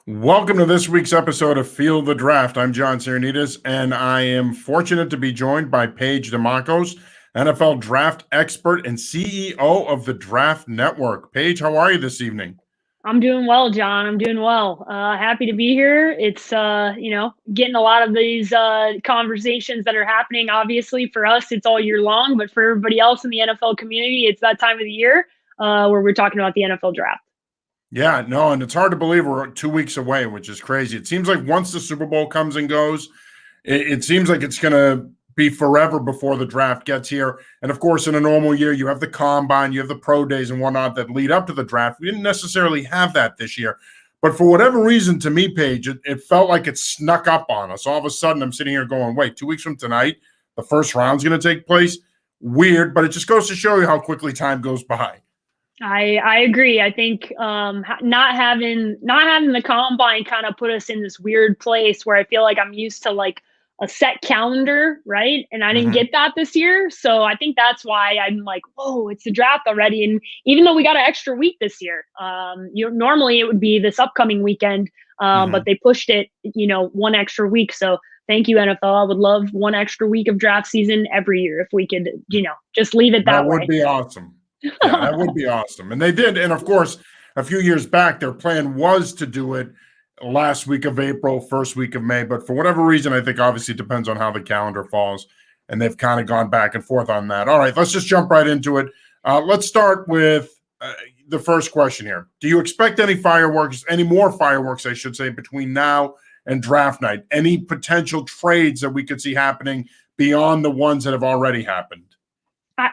Welcome to this week's episode of Field the Draft. I'm John Cernitas, and I am fortunate to be joined by Paige Dimakos, NFL draft expert and CEO of the Draft Network. Paige, how are you this evening? I'm doing well, John. I'm doing well. Happy to be here. It's getting a lot of these conversations that are happening. Obviously, for us, it's all year long, but for everybody else in the NFL community, it's that time of the year where we're talking about the NFL draft. Yeah, no, and it's hard to believe we're 2 weeks away, which is crazy. It seems like once the Super Bowl comes and goes, it seems like it's going to be forever before the draft gets here. And of course, in a normal year, you have the combine, you have the pro days and whatnot that lead up to the draft. We didn't necessarily have that this year. But for whatever reason, to me, Paige, it felt like it snuck up on us. All of a sudden, I'm sitting here going, wait, 2 weeks from tonight, the first round's going to take place? Weird, but it just goes to show you how quickly time goes by. I agree. I think not having the combine kind of put us in this weird place where I feel like I'm used to like a set calendar, right? And I didn't get that this year, so I think that's why I'm like, whoa, it's the draft already. And even though we got an extra week this year, normally it would be this upcoming weekend, but they pushed it, one extra week. So thank you, NFL. I would love one extra week of draft season every year if we could, just leave it that way. That would be awesome. Yeah, that would be awesome. And they did. And of course, a few years back, their plan was to do it last week of April, first week of May. But for whatever reason, I think obviously it depends on how the calendar falls. And they've kind of gone back and forth on that. All right, let's just jump right into it. Let's start with the first question here. Do you expect any more fireworks, I should say, between now and draft night? Any potential trades that we could see happening beyond the ones that have already happened?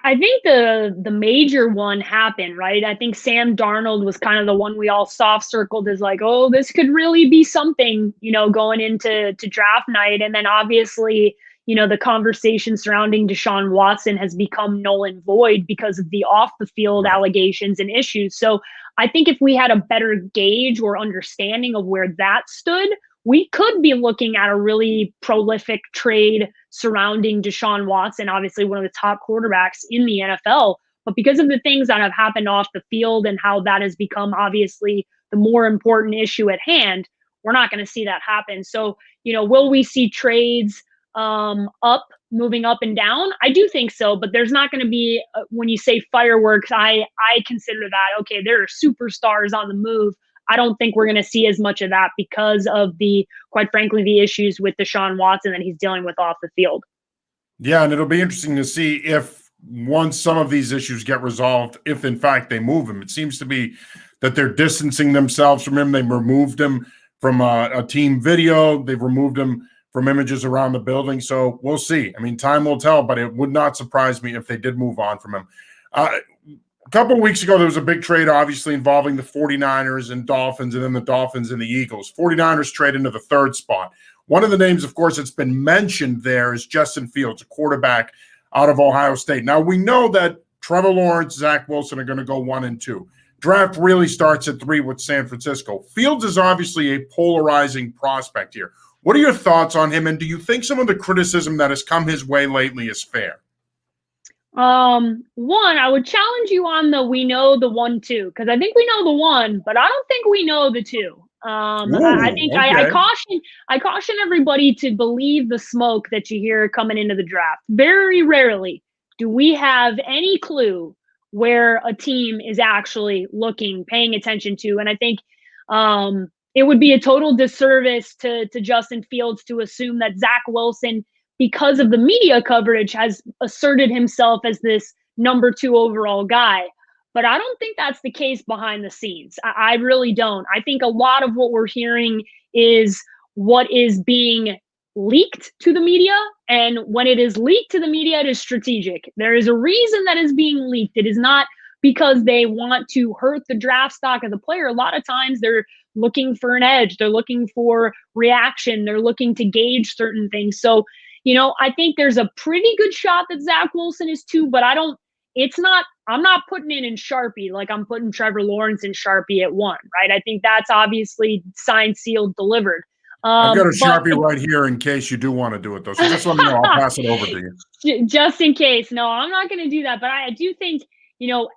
I think the major one happened, right? I think Sam Darnold was kind of the one we all soft circled as like, oh, this could really be something, going into draft night. And then obviously, the conversation surrounding Deshaun Watson has become null and void because of the off the field allegations and issues. So I think if we had a better gauge or understanding of where that stood, we could be looking at a really prolific trade surrounding Deshaun Watson, obviously one of the top quarterbacks in the NFL. But because of the things that have happened off the field and how that has become obviously the more important issue at hand, we're not going to see that happen. So, will we see trades moving up and down? I do think so, but there's not going to be, when you say fireworks, I consider that, okay, there are superstars on the move. I don't think we're going to see as much of that because of quite frankly, the issues with Deshaun Watson that he's dealing with off the field. Yeah, and it'll be interesting to see if once some of these issues get resolved, if in fact they move him. It seems to be that they're distancing themselves from him. They've removed him from a team video. They've removed him from images around the building. So we'll see. I mean, time will tell, but it would not surprise me if they did move on from him. A couple of weeks ago, there was a big trade, obviously, involving the 49ers and Dolphins, and then the Dolphins and the Eagles. 49ers trade into the third spot. One of the names, of course, that's been mentioned there is Justin Fields, a quarterback out of Ohio State. Now, we know that Trevor Lawrence, Zach Wilson are going to go 1 and 2. Draft really starts at 3 with San Francisco. Fields is obviously a polarizing prospect here. What are your thoughts on him, and do you think some of the criticism that has come his way lately is fair? One, I would challenge you on we know the 1-2, because I think we know the 1, but I don't think we know the 2. I think okay. I caution everybody to believe the smoke that you hear coming into the draft. Very rarely do we have any clue where a team is actually paying attention to. And I think it would be a total disservice to Justin Fields to assume that Zach Wilson, because of the media coverage, has asserted himself as this number 2 overall guy. But I don't think that's the case behind the scenes. I really don't. I think a lot of what we're hearing is what is being leaked to the media. And when it is leaked to the media, it is strategic. There is a reason that is being leaked. It is not because they want to hurt the draft stock of the player. A lot of times they're looking for an edge. They're looking for reaction. They're looking to gauge certain things. So, I think there's a pretty good shot that Zach Wilson is 2, but I'm not putting it in Sharpie like I'm putting Trevor Lawrence in Sharpie at 1, right? I think that's obviously signed, sealed, delivered. I've got a Sharpie right here in case you do want to do it, though. So just let me know. I'll pass it over to you. Just in case. No, I'm not going to do that. But I do think,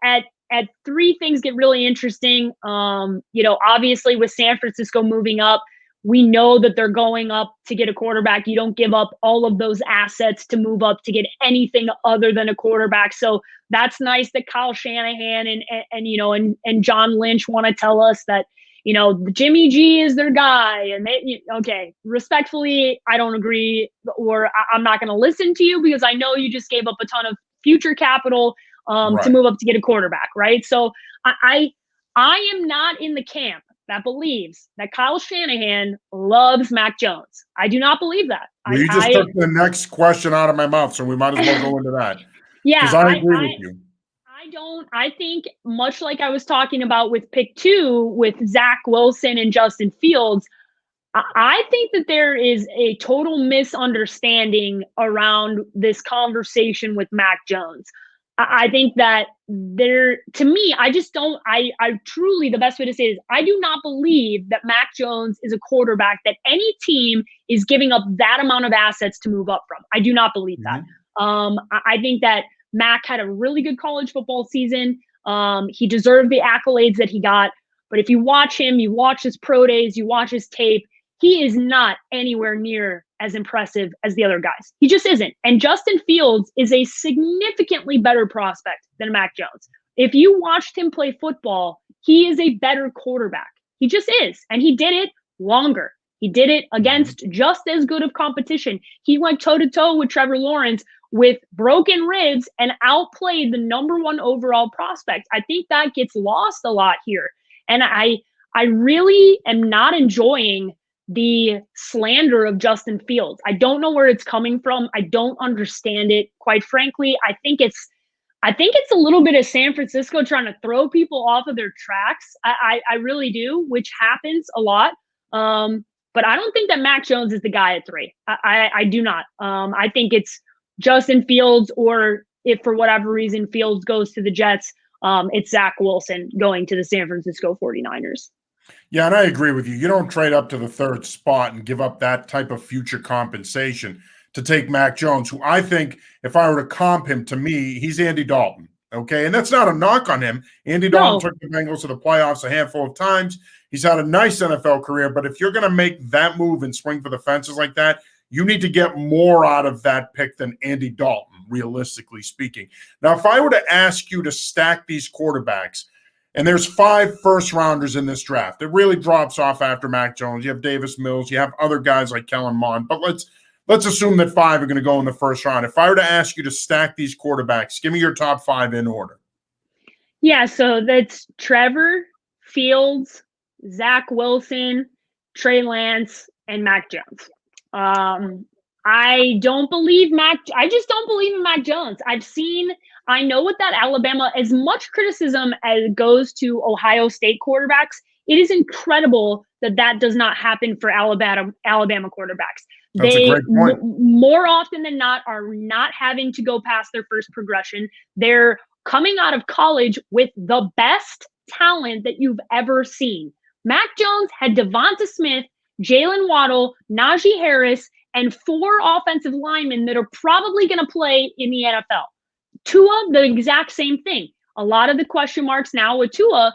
at at 3, things get really interesting. Obviously with San Francisco moving up, we know that they're going up to get a quarterback. You don't give up all of those assets to move up to get anything other than a quarterback. So that's nice that Kyle Shanahan and John Lynch want to tell us that, Jimmy G is their guy. And okay, respectfully, I don't agree, or I'm not going to listen to you because I know you just gave up a ton of future capital to move up to get a quarterback, right? So I am not in the camp that believes that Kyle Shanahan loves Mac Jones. I do not believe that. Well, you just took the next question out of my mouth, so we might as well go into that. Yeah, because I agree with you. I think much like I was talking about with pick 2 with Zach Wilson and Justin Fields, I think that there is a total misunderstanding around this conversation with Mac Jones. I think that to me, I just don't, I truly, the best way to say it is I do not believe that Mac Jones is a quarterback that any team is giving up that amount of assets to move up from. I do not believe that. I think that Mac had a really good college football season. He deserved the accolades that he got. But if you watch him, you watch his pro days, you watch his tape, he is not anywhere near as impressive as the other guys. He just isn't. And Justin Fields is a significantly better prospect than Mac Jones. If you watched him play football, he is a better quarterback. He just is. And he did it longer. He did it against just as good of competition. He went toe-to-toe with Trevor Lawrence with broken ribs and outplayed the number 1 overall prospect. I think that gets lost a lot here. And I really am not enjoying the slander of Justin Fields. I don't know where it's coming from. I don't understand it. Quite frankly, I think it's a little bit of San Francisco trying to throw people off of their tracks. I really do, which happens a lot. But I don't think that Mac Jones is the guy at 3. I do not. I think it's Justin Fields, or if for whatever reason Fields goes to the Jets, it's Zach Wilson going to the San Francisco 49ers. Yeah, and I agree with you. You don't trade up to the 3rd spot and give up that type of future compensation to take Mac Jones, who I think, if I were to comp him, to me, he's Andy Dalton. Okay, and that's not a knock on him. Andy Dalton took the Bengals to the playoffs a handful of times. He's had a nice NFL career, but if you're going to make that move and swing for the fences like that, you need to get more out of that pick than Andy Dalton, realistically speaking. Now, if I were to ask you to stack these quarterbacks, and there's 5 first-rounders in this draft, it really drops off after Mac Jones. You have Davis Mills. You have other guys like Kellen Mond. But let's assume that 5 are going to go in the first round. If I were to ask you to stack these quarterbacks, give me your top 5 in order. Yeah, so that's Trevor, Fields, Zach Wilson, Trey Lance, and Mac Jones. I don't believe I just don't believe in Mac Jones. I know what that Alabama, as much criticism as goes to Ohio State quarterbacks, it is incredible that does not happen for Alabama quarterbacks. That's a great point. More often than not are not having to go past their first progression. They're coming out of college with the best talent that you've ever seen. Mac Jones had Devonta Smith, Jalen Waddle, Najee Harris, and 4 offensive linemen that are probably going to play in the NFL. Tua, the exact same thing. A lot of the question marks now with Tua,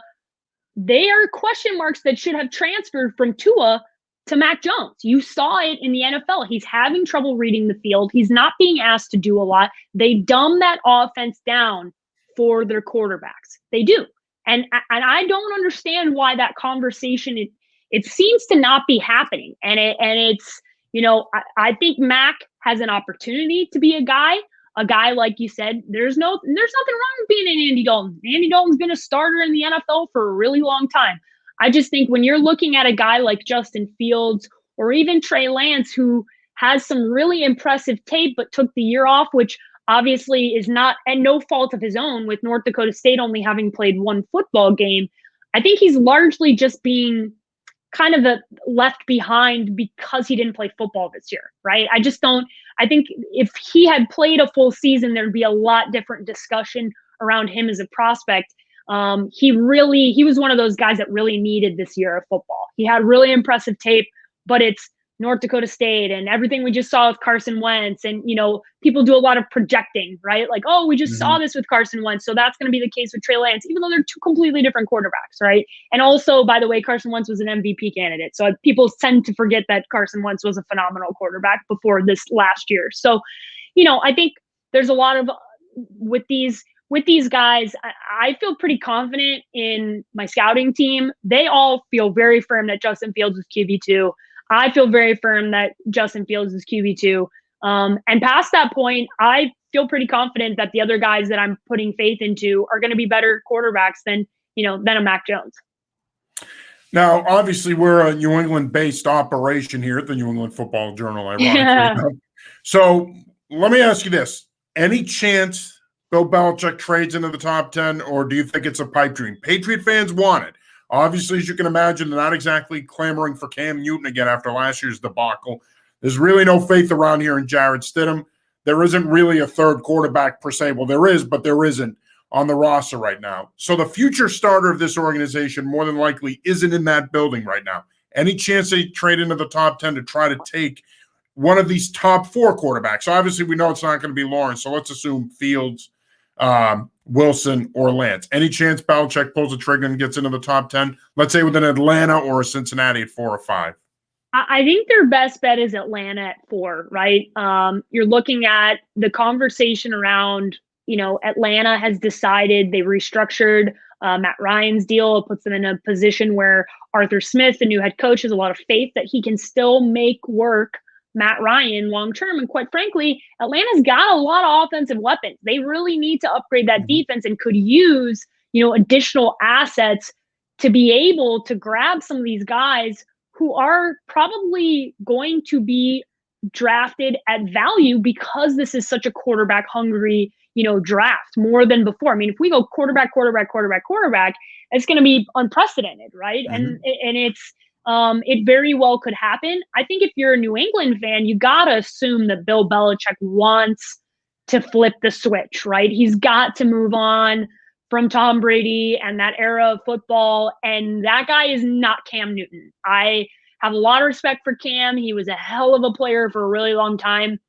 they are question marks that should have transferred from Tua to Mac Jones. You saw it in the NFL. He's having trouble reading the field. He's not being asked to do a lot. They dumb that offense down for their quarterbacks. They do. And I don't understand why that conversation, it seems to not be happening. And it's, I think Mac has an opportunity to be a guy like you said. There's nothing wrong with being an Andy Dalton. Andy Dalton's been a starter in the NFL for a really long time. I just think when you're looking at a guy like Justin Fields or even Trey Lance, who has some really impressive tape but took the year off, which obviously is not at no fault of his own, with North Dakota State only having played 1 football game, I think he's largely just being kind of left behind because he didn't play football this year, right? I think if he had played a full season, there'd be a lot different discussion around him as a prospect. He was one of those guys that really needed this year of football. He had really impressive tape, but it's North Dakota State and everything we just saw with Carson Wentz. And, people do a lot of projecting, right? Like, oh, we just saw this with Carson Wentz, so that's going to be the case with Trey Lance, even though they're two completely different quarterbacks, right? And also, by the way, Carson Wentz was an MVP candidate. So people tend to forget that Carson Wentz was a phenomenal quarterback before this last year. So, I think there's a lot of, with these guys, I feel pretty confident in my scouting team. They all feel very firm that Justin Fields is QB2. I feel very firm that Justin Fields is QB2. And past that point, I feel pretty confident that the other guys that I'm putting faith into are going to be better quarterbacks than a Mac Jones. Now, obviously, we're a New England-based operation here at the New England Football Journal, ironically. Yeah. So let me ask you this. Any chance Bill Belichick trades into the top 10, or do you think it's a pipe dream? Patriot fans want it. Obviously, as you can imagine, they're not exactly clamoring for Cam Newton again after last year's debacle. There's really no faith around here in Jarrett Stidham. There isn't really a third quarterback per se. Well, there is, but there isn't on the roster right now. So the future starter of this organization more than likely isn't in that building right now. Any chance they trade into the top 10 to try to take one of these top 4 quarterbacks? Obviously, we know it's not going to be Lawrence, so let's assume Fields, Wilson, or Lance. Any chance Belichick pulls the trigger and gets into the top 10? Let's say with an Atlanta or a Cincinnati at 4 or 5. I think their best bet is Atlanta at 4, right? You're looking at the conversation around, Atlanta has decided they restructured Matt Ryan's deal. It puts them in a position where Arthur Smith, the new head coach, has a lot of faith that he can still make work Matt Ryan long term. And quite frankly, Atlanta's got a lot of offensive weapons. They really need to upgrade that defense and could use, additional assets to be able to grab some of these guys who are probably going to be drafted at value because this is such a quarterback hungry, draft more than before. I mean, if we go quarterback, it's going to be unprecedented, right? And it's, it very well could happen. I think if you're a New England fan, you got to assume that Bill Belichick wants to flip the switch, right? He's got to move on from Tom Brady and that era of football. And that guy is not Cam Newton. I have a lot of respect for Cam. He was a hell of a player for a really long time.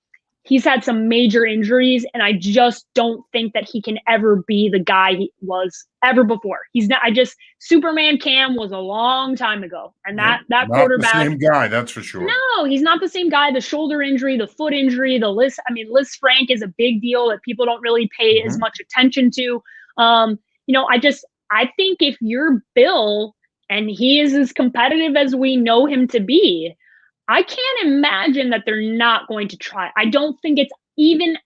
He's had some major injuries, and I just don't think that he can ever be the guy he was ever before. He's not. Superman Cam was a long time ago, and that quarterback, not the same guy, that's for sure. No, he's not the same guy. The shoulder injury, the foot injury, Liz Frank is a big deal that people don't really pay as much attention to. I think if you're Bill and he is as competitive as we know him to be, I can't imagine that they're not going to try. I don't think it's even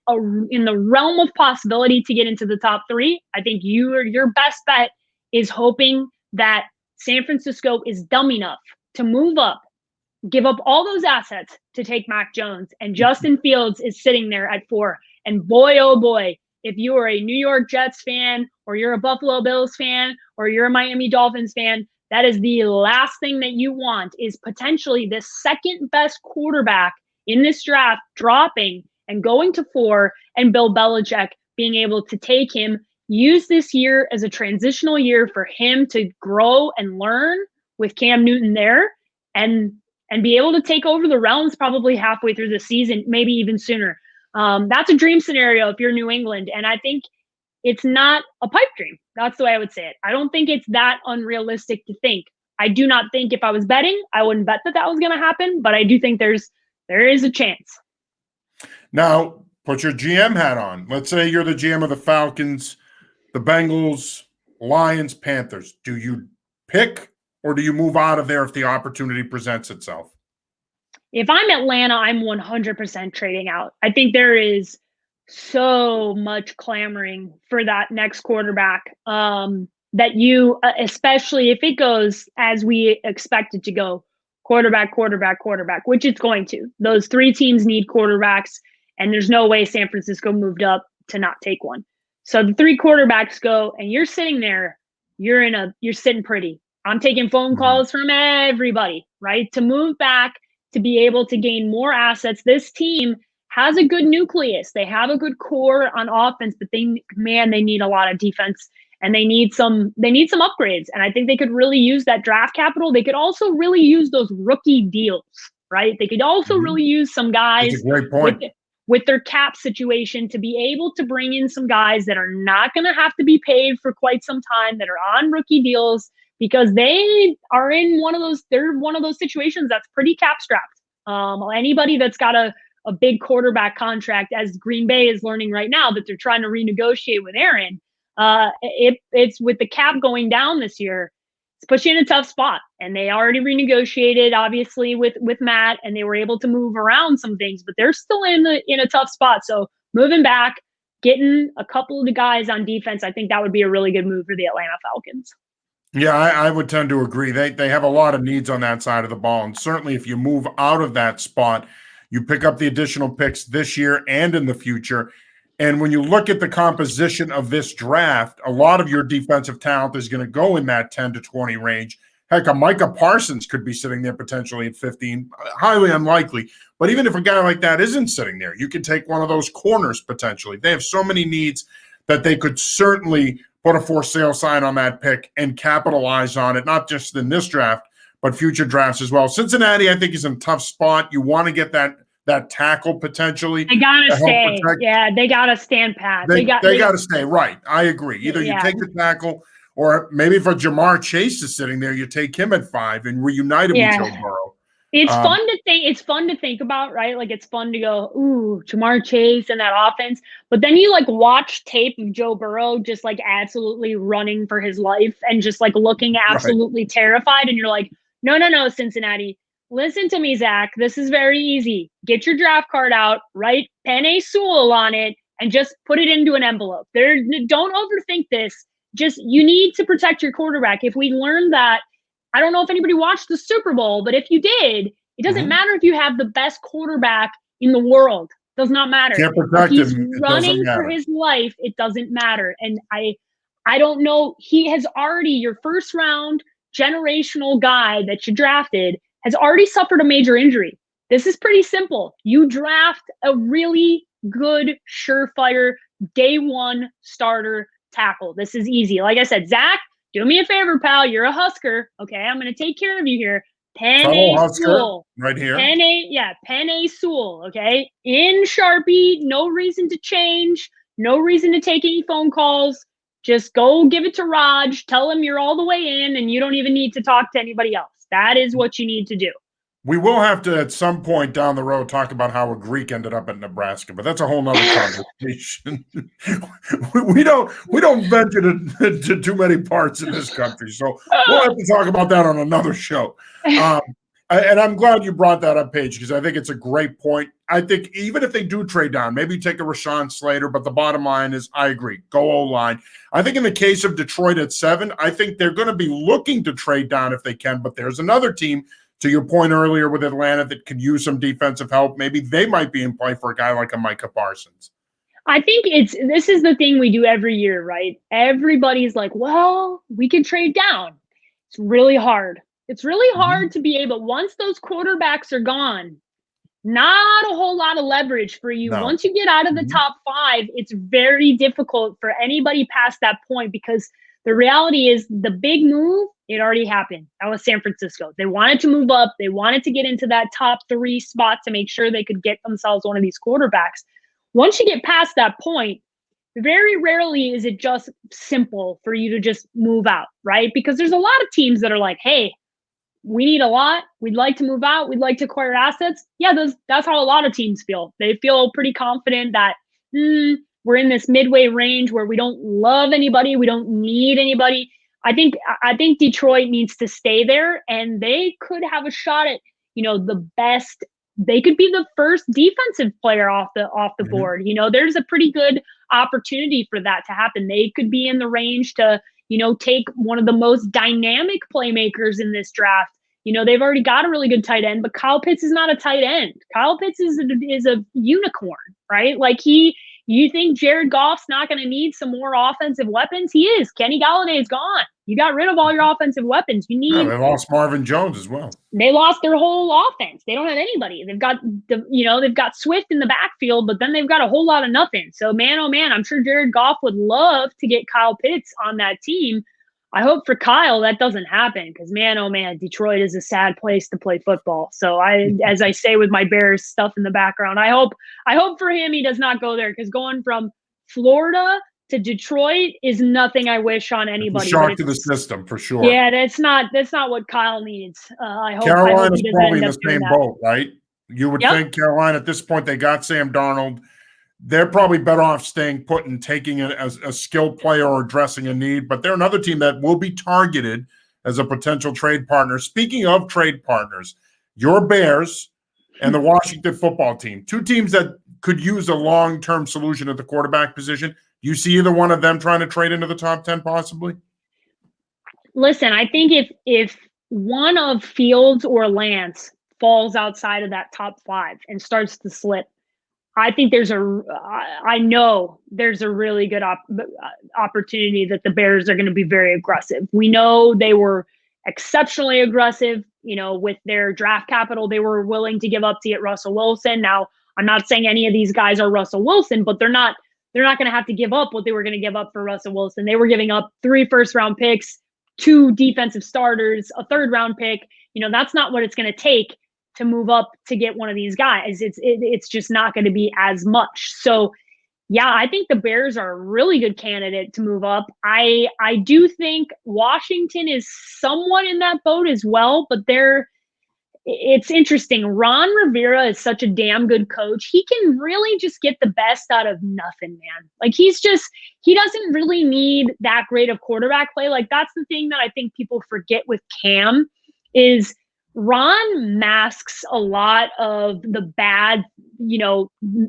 in the realm of possibility to get into the top 3. I think your best bet is hoping that San Francisco is dumb enough to move up, give up all those assets to take Mac Jones, and Justin Fields is sitting there at 4. And boy, oh boy, if you are a New York Jets fan, or you're a Buffalo Bills fan, or you're a Miami Dolphins fan, that is the last thing that you want, is potentially the second best quarterback in this draft dropping and going to 4, and Bill Belichick being able to take him, use this year as a transitional year for him to grow and learn with Cam Newton there, and be able to take over the realms probably halfway through the season, maybe even sooner. That's a dream scenario if you're New England. And I think it's not a pipe dream. That's the way I would say it. I don't think it's that unrealistic to think. I do not think if I was betting, I wouldn't bet that was going to happen, but I do think there is a chance. Now, put your GM hat on. Let's say you're the GM of the Falcons, the Bengals, Lions, Panthers. Do you pick, or do you move out of there if the opportunity presents itself? If I'm Atlanta, I'm 100% trading out. I think there is so much clamoring for that next quarterback that you, especially if it goes as we expect it to go, quarterback, which it's going to. Those 3 teams need quarterbacks, and there's no way San Francisco moved up to not take one. So the 3 quarterbacks go, and you're sitting there, you're sitting pretty. I'm taking phone calls from everybody, right? To move back, to be able to gain more assets. This team has a good nucleus. They have a good core on offense, but they need a lot of defense, and they need some upgrades. And I think they could really use that draft capital. They could also really use those rookie deals, right? They could also really use some That's guys a great point. with their cap situation to be able to bring in some guys that are not going to have to be paid for quite some time, that are on rookie deals, because they are in they're one of those situations that's pretty cap strapped. Anybody that's got a big quarterback contract, as Green Bay is learning right now that they're trying to renegotiate with Aaron, it's with the cap going down this year, it's put you in a tough spot. And they already renegotiated, obviously, with Matt, and they were able to move around some things, but they're still in a tough spot. So moving back, getting a couple of the guys on defense, I think that would be a really good move for the Atlanta Falcons. Yeah, I would tend to agree. They have a lot of needs on that side of the ball. And certainly if you move out of that spot, you pick up the additional picks this year and in the future. And when you look at the composition of this draft, a lot of your defensive talent is going to go in that 10 to 20 range. Heck, a Micah Parsons could be sitting there potentially at 15. Highly unlikely. But even if a guy like that isn't sitting there, you could take one of those corners potentially. They have so many needs that they could certainly put a for sale sign on that pick and capitalize on it, not just in this draft, but future drafts as well. Cincinnati, I think, is in a tough spot. You want to get that tackle potentially. They gotta stay. Yeah, they gotta stand pat. They gotta stay. Right. I agree. Either you take the tackle, or maybe if a Jamar Chase is sitting there, you take him at 5 and reunite him with Joe Burrow. It's fun to think. It's fun to think about, right? Like, it's fun to go, ooh, Jamar Chase and that offense. But then you watch tape of Joe Burrow just absolutely running for his life and just looking absolutely terrified. And you're like, no, Cincinnati. Listen to me, Zach. This is very easy. Get your draft card out, write Penei Sewell on it, and just put it into an envelope. Don't overthink this. Just, you need to protect your quarterback. If we learned that, I don't know if anybody watched the Super Bowl, but if you did, it doesn't matter if you have the best quarterback in the world. It does not matter. Can't protect if he's him. Running for his life, it doesn't matter. And I don't know. He has already, your first round generational guy that you drafted has already suffered a major injury. This is pretty simple. You draft a really good, surefire, day one starter tackle. This is easy. Like I said, Zach, do me a favor, pal. You're a Husker. Okay, I'm going to take care of you here. Penei Sewell. Right here. Penei Sewell, okay? In Sharpie, no reason to change, no reason to take any phone calls. Just go give it to Raj. Tell him you're all the way in and you don't even need to talk to anybody else. That is what you need to do. We will have to, at some point down the road, talk about how a Greek ended up in Nebraska, but that's a whole nother conversation. we don't venture to too many parts in this country, so we'll have to talk about that on another show. And I'm glad you brought that up, Paige, because I think it's a great point. I think even if they do trade down, maybe take a Rashawn Slater, but the bottom line is, I agree, go O-line. I think in the case of Detroit at 7, I think they're going to be looking to trade down if they can, but there's another team, to your point earlier with Atlanta, that could use some defensive help. Maybe they might be in play for a guy like a Micah Parsons. I think this is the thing we do every year, right? Everybody's like, well, we can trade down. It's really hard. It's really hard to be able, once those quarterbacks are gone, not a whole lot of leverage for you. No. Once you get out of the top 5, it's very difficult for anybody past that point, because the reality is the big move, it already happened. That was San Francisco. They wanted to move up. They wanted to get into that top 3 spot to make sure they could get themselves one of these quarterbacks. Once you get past that point, very rarely is it just simple for you to just move out, right? Because there's a lot of teams that are like, hey, we need a lot. We'd like to move out. We'd like to acquire assets. Yeah, that's how a lot of teams feel. They feel pretty confident that we're in this midway range where we don't love anybody. We don't need anybody. I think Detroit needs to stay there, and they could have a shot at, the best. They could be the first defensive player off the board. There's a pretty good opportunity for that to happen. They could be in the range to, take one of the most dynamic playmakers in this draft. They've already got a really good tight end, but Kyle Pitts is not a tight end. Kyle Pitts is a unicorn, right? You think Jared Goff's not going to need some more offensive weapons? He is. Kenny Galladay is gone. You got rid of all your offensive weapons. They lost Marvin Jones as well. They lost their whole offense. They don't have anybody. They've got they've got Swift in the backfield, but then they've got a whole lot of nothing. So man, oh man, I'm sure Jared Goff would love to get Kyle Pitts on that team. I hope for Kyle that doesn't happen because, man, oh man, Detroit is a sad place to play football. So as I say with my Bears stuff in the background, I hope for him he does not go there, because going from Florida to Detroit is nothing I wish on anybody. It's a shock to the system for sure. Yeah, that's not what Kyle needs. I hope Carolina's he probably in the same boat, right? You would think Carolina at this point, they got Sam Darnold. They're probably better off staying put and taking it as a skilled player or addressing a need, but they're another team that will be targeted as a potential trade partner. Speaking of trade partners, your Bears and the Washington football team, two teams that could use a long-term solution at the quarterback position. You see either one of them trying to trade into the top 10 possibly? Listen, I think if one of Fields or Lance falls outside of that top 5 and starts to slip, I think I know there's a really good opportunity that the Bears are going to be very aggressive. We know they were exceptionally aggressive, with their draft capital they were willing to give up to get Russell Wilson. Now, I'm not saying any of these guys are Russell Wilson, but they're not going to have to give up what they were going to give up for Russell Wilson. They were giving up 3 first-round picks, 2 defensive starters, a 3rd-round pick. That's not what it's going to take to move up to get one of these guys. It's just not going to be as much. So, yeah, I think the Bears are a really good candidate to move up. I do think Washington is somewhat in that boat as well, but it's interesting. Ron Rivera is such a damn good coach. He can really just get the best out of nothing, man. Like he doesn't really need that great of quarterback play. Like that's the thing that I think people forget with Cam is Ron masks a lot of the bad,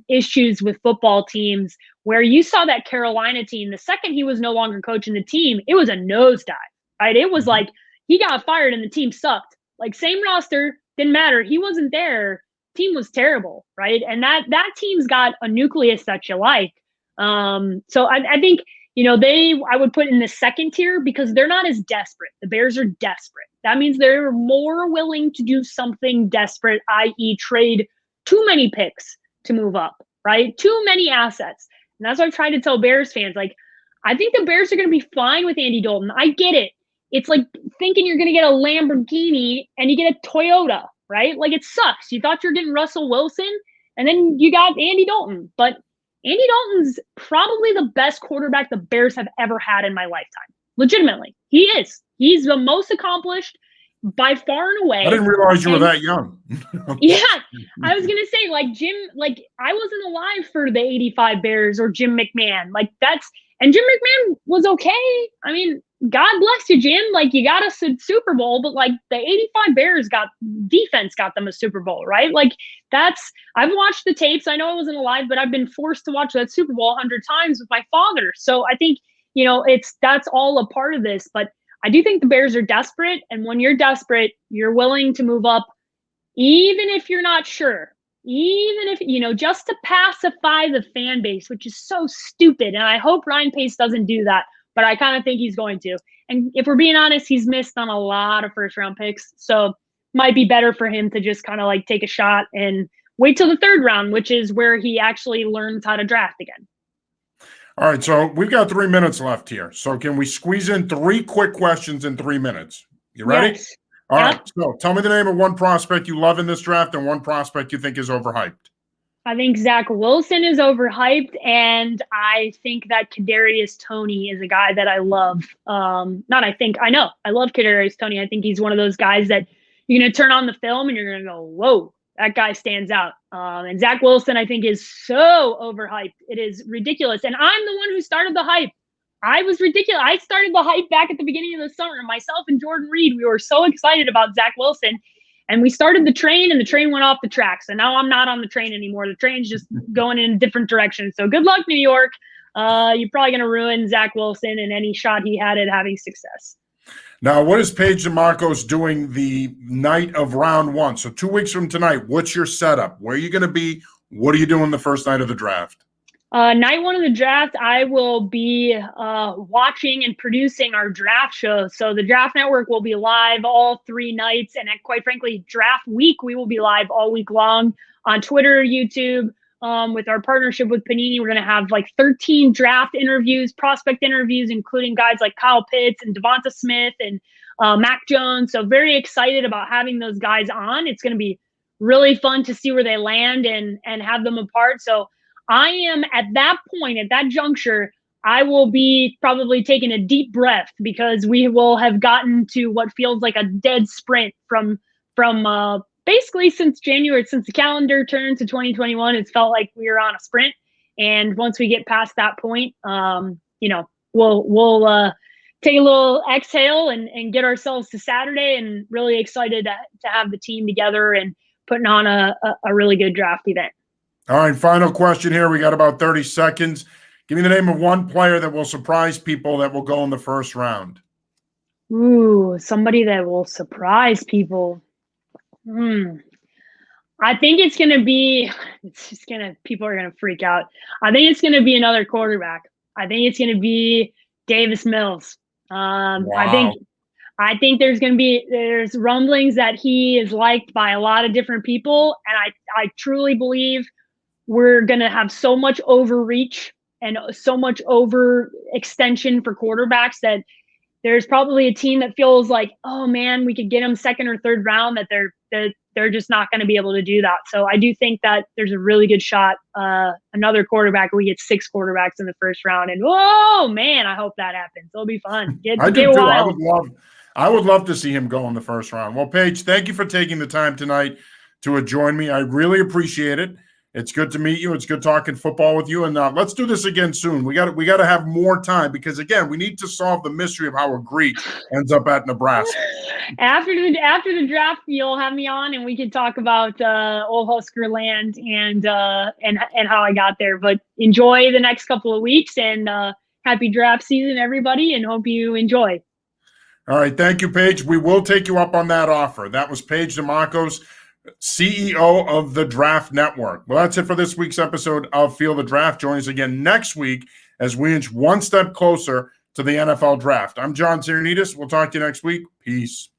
issues with football teams where you saw that Carolina team, the second he was no longer coaching the team, it was a nosedive, right? It was like he got fired and the team sucked. Like same roster, didn't matter. He wasn't there. Team was terrible, right? And that team's got a nucleus that you like. So I think, I would put in the second tier because they're not as desperate. The Bears are desperate. That means they're more willing to do something desperate, i.e. trade too many picks to move up, right? Too many assets. And that's what I've tried to tell Bears fans. Like, I think the Bears are going to be fine with Andy Dalton. I get it. It's like thinking you're going to get a Lamborghini and you get a Toyota, right? Like it sucks. You thought you're getting Russell Wilson and then you got Andy Dalton. But Andy Dalton's probably the best quarterback the Bears have ever had in my lifetime. Legitimately. He is. He's the most accomplished by far and away. I didn't realize you were that young. Yeah. I was going to say, I wasn't alive for the 85 Bears or Jim McMahon. And Jim McMahon was okay. I mean, God bless you, Jim. Like, you got us a Super Bowl, but the 85 Bears defense got them a Super Bowl, right? I've watched the tapes. I know I wasn't alive, but I've been forced to watch that Super Bowl 100 times with my father. So I think, that's all a part of this. But I do think the Bears are desperate. And when you're desperate, you're willing to move up, even if you're not sure. Even if, just to pacify the fan base, which is so stupid. And I hope Ryan Pace doesn't do that, but I kind of think he's going to. And if we're being honest, he's missed on a lot of first-round picks. So might be better for him to just kind of take a shot and wait till the 3rd round, which is where he actually learns how to draft again. All right, so we've got 3 minutes left here. So can we squeeze in 3 quick questions in 3 minutes? You ready? Yes. All right, so tell me the name of one prospect you love in this draft and one prospect you think is overhyped. I think Zach Wilson is overhyped, and I think that Kadarius Toney is a guy that I love. I know. I love Kadarius Toney. I think he's one of those guys that you're going to turn on the film and you're going to go, whoa, that guy stands out. And Zach Wilson, I think, is so overhyped. It is ridiculous. And I'm the one who started the hype. I was ridiculous. I started the hype back at the beginning of the summer. Myself and Jordan Reed, we were so excited about Zach Wilson. And we started the train, and the train went off the tracks. And now I'm not on the train anymore. The train's just going in a different direction. So good luck, New York. You're probably going to ruin Zach Wilson and any shot he had at having success. Now, what is Paige Dimakos doing the night of round 1? So 2 weeks from tonight, what's your setup? Where are you going to be? What are you doing the first night of the draft? Night 1 of the draft, I will be watching and producing our draft show. So the Draft Network will be live all 3 nights. And quite frankly, draft week, we will be live all week long on Twitter, YouTube, with our partnership with Panini. We're going to have like 13 draft interviews, prospect interviews, including guys like Kyle Pitts and Devonta Smith and Mac Jones. So very excited about having those guys on. It's going to be really fun to see where they land and have them apart. So I am at that point, at that juncture, I will be probably taking a deep breath because we will have gotten to what feels like a dead sprint from basically since January, since the calendar turned to 2021. It's felt like we were on a sprint. And once we get past that point, we'll take a little exhale and get ourselves to Saturday, and really excited to have the team together and putting on a really good draft event. All right, final question here. We got about 30 seconds. Give me the name of one player that will surprise people that will go in the first round. Ooh, somebody that will surprise people. I think it's going to be, people are going to freak out. I think it's going to be another quarterback. I think it's going to be Davis Mills. Wow. I think there's rumblings that he is liked by a lot of different people. And I truly believe we're going to have so much overreach and so much overextension for quarterbacks that there's probably a team that feels like, oh man, we could get them second or third round, that they're just not going to be able to do that. So I do think that there's a really good shot, another quarterback, we get 6 quarterbacks in the first round. And oh man, I hope that happens. It'll be fun. I do too. I would love to see him go in the first round. Well, Paige, thank you for taking the time tonight to join me. I really appreciate it. It's good to meet you. It's good talking football with you. And let's do this again soon. We got to have more time because, again, we need to solve the mystery of how a Greek ends up at Nebraska. After the draft, you'll have me on, and we can talk about old Husker land and how I got there. But enjoy the next couple of weeks, and happy draft season, everybody, and hope you enjoy. All right. Thank you, Paige. We will take you up on that offer. That was Paige Dimakos, CEO of the Draft Network. Well, that's it for this week's episode of Feel the Draft. Join us again next week as we inch one step closer to the NFL Draft. I'm John Sirenides. We'll talk to you next week. Peace.